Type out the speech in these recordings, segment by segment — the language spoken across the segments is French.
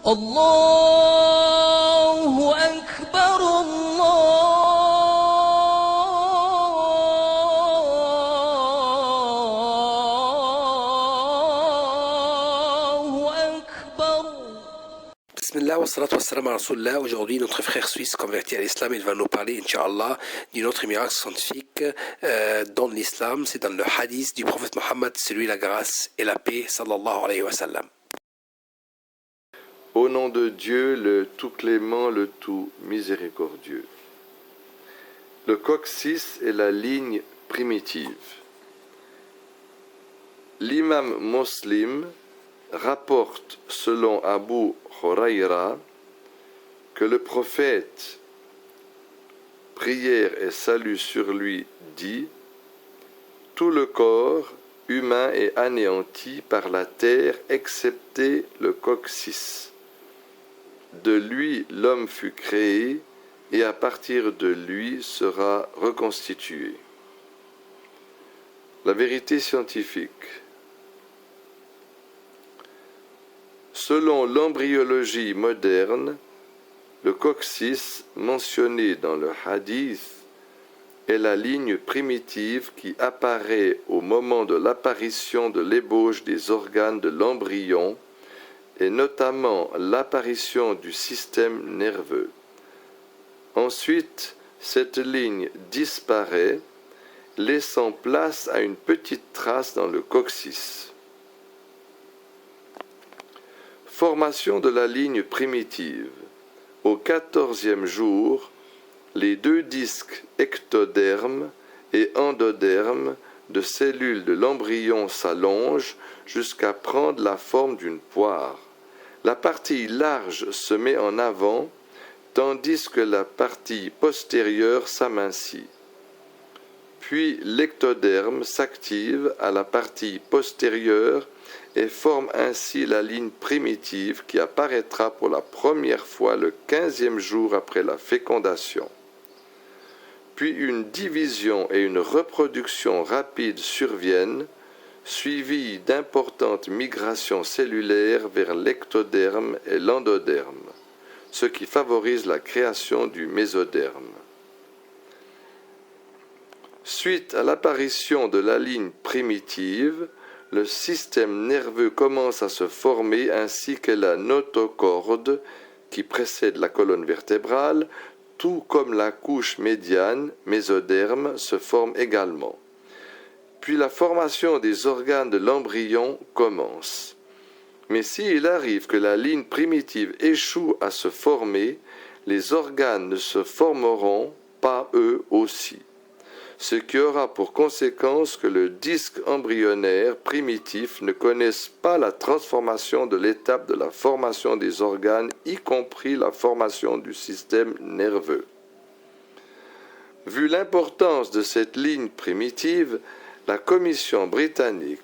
الله أكبر الله أكبر. Bismillah wa salatu wa salam à Rasulullah. Aujourd'hui, notre frère suisse converti à l'islam, il va nous parler, Inch'Allah, d'une autre miracle scientifique dans l'islam. C'est dans le hadith du prophète Mohammed, c'est lui la grâce et la paix, sallallahu alayhi wa sallam. Au nom de Dieu, le tout clément, le tout miséricordieux. Le coccyx est la ligne primitive. L'imam Muslim rapporte selon Abu Huraira que le prophète, prière et salut sur lui, dit « Tout le corps humain est anéanti par la terre excepté le coccyx. De lui l'homme fut créé et à partir de lui sera reconstitué. » La vérité scientifique. Selon l'embryologie moderne, le coccyx mentionné dans le hadith est la ligne primitive qui apparaît au moment de l'apparition de l'ébauche des organes de l'embryon et notamment l'apparition du système nerveux. Ensuite, cette ligne disparaît, laissant place à une petite trace dans le coccyx. Formation de la ligne primitive. Au 14e jour, les deux disques ectodermes et endodermes de cellules de l'embryon s'allongent jusqu'à prendre la forme d'une poire. La partie large se met en avant, tandis que la partie postérieure s'amincit. Puis l'ectoderme s'active à la partie postérieure et forme ainsi la ligne primitive qui apparaîtra pour la première fois le 15e jour après la fécondation. Puis une division et une reproduction rapide surviennent, suivies d'importantes migrations cellulaires vers l'ectoderme et l'endoderme, ce qui favorise la création du mésoderme. Suite à l'apparition de la ligne primitive, le système nerveux commence à se former ainsi que la notocorde qui précède la colonne vertébrale, tout comme la couche médiane, mésoderme, se forme également. Puis la formation des organes de l'embryon commence. Mais s'il arrive que la ligne primitive échoue à se former, les organes ne se formeront pas eux aussi, ce qui aura pour conséquence que le disque embryonnaire primitif ne connaisse pas la transformation de l'étape de la formation des organes, y compris la formation du système nerveux. Vu l'importance de cette ligne primitive, la commission britannique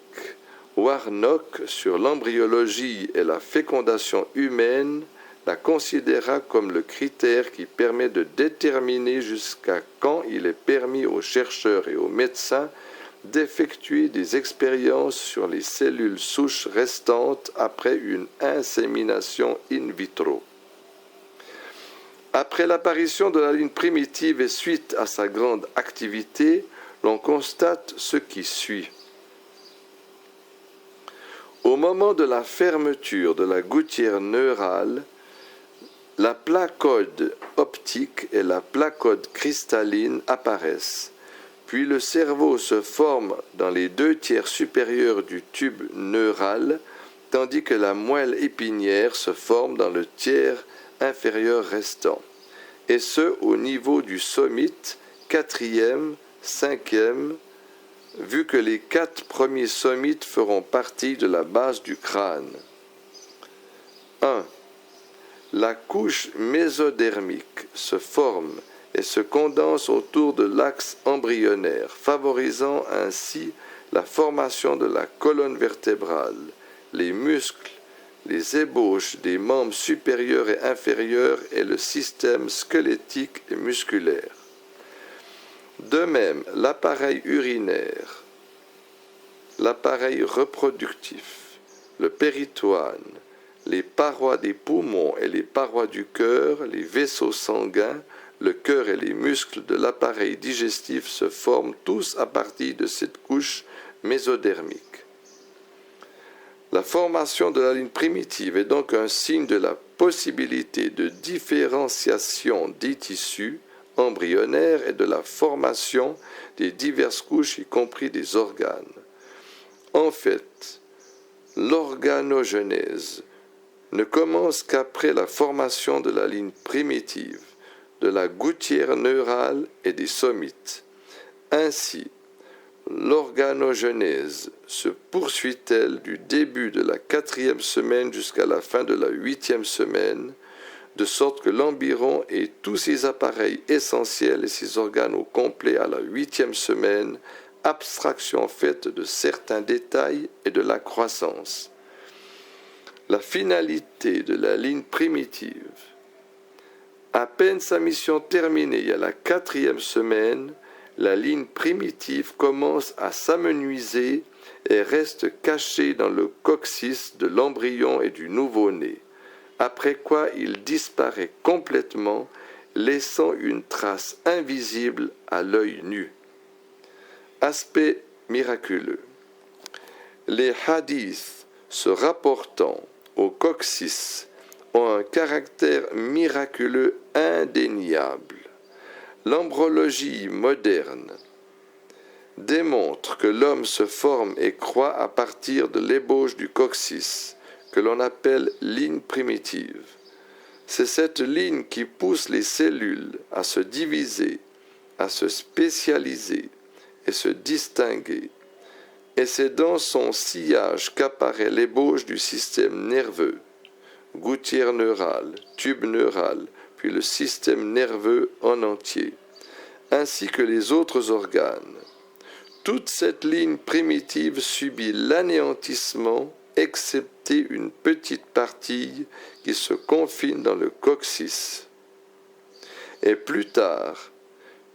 Warnock sur l'embryologie et la fécondation humaine la considéra comme le critère qui permet de déterminer jusqu'à quand il est permis aux chercheurs et aux médecins d'effectuer des expériences sur les cellules souches restantes après une insémination in vitro. Après l'apparition de la ligne primitive et suite à sa grande activité, l'on constate ce qui suit. Au moment de la fermeture de la gouttière neurale, la placode optique et la placode cristalline apparaissent, puis le cerveau se forme dans les 2/3 supérieurs du tube neural, tandis que la moelle épinière se forme dans le tiers inférieur restant, et ce au niveau du sommite, 4e, 5e, vu que les 4 premiers sommites feront partie de la base du crâne. 1. La couche mésodermique se forme et se condense autour de l'axe embryonnaire, favorisant ainsi la formation de la colonne vertébrale, les muscles, les ébauches des membres supérieurs et inférieurs et le système squelettique et musculaire. De même, l'appareil urinaire, l'appareil reproductif, le péritoine, les parois des poumons et les parois du cœur, les vaisseaux sanguins, le cœur et les muscles de l'appareil digestif se forment tous à partir de cette couche mésodermique. La formation de la ligne primitive est donc un signe de la possibilité de différenciation des tissus embryonnaires et de la formation des diverses couches, y compris des organes. En fait, l'organogenèse ne commence qu'après la formation de la ligne primitive, de la gouttière neurale et des somites. Ainsi, l'organogenèse se poursuit-elle du début de la 4e semaine jusqu'à la fin de la 8e semaine, de sorte que l'embryon et tous ses appareils essentiels et ses organes au complet à la 8e semaine, abstraction faite de certains détails et de la croissance. La finalité de la ligne primitive. À peine sa mission terminée à la 4e semaine, la ligne primitive commence à s'amenuiser et reste cachée dans le coccyx de l'embryon et du nouveau-né, après quoi il disparaît complètement, laissant une trace invisible à l'œil nu. Aspect miraculeux. Les hadiths se rapportant au coccyx ont un caractère miraculeux indéniable. L'embryologie moderne démontre que l'homme se forme et croît à partir de l'ébauche du coccyx, que l'on appelle ligne primitive. C'est cette ligne qui pousse les cellules à se diviser, à se spécialiser et se distinguer. Et c'est dans son sillage qu'apparaît l'ébauche du système nerveux, gouttière neurale, tube neural, puis le système nerveux en entier, ainsi que les autres organes. Toute cette ligne primitive subit l'anéantissement, excepté une petite partie qui se confine dans le coccyx. Et plus tard,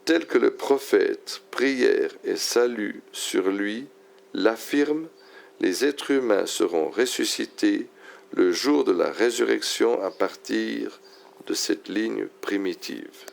tel que le prophète, prière et salut sur lui, l'affirme, les êtres humains seront ressuscités le jour de la résurrection à partir de cette ligne primitive.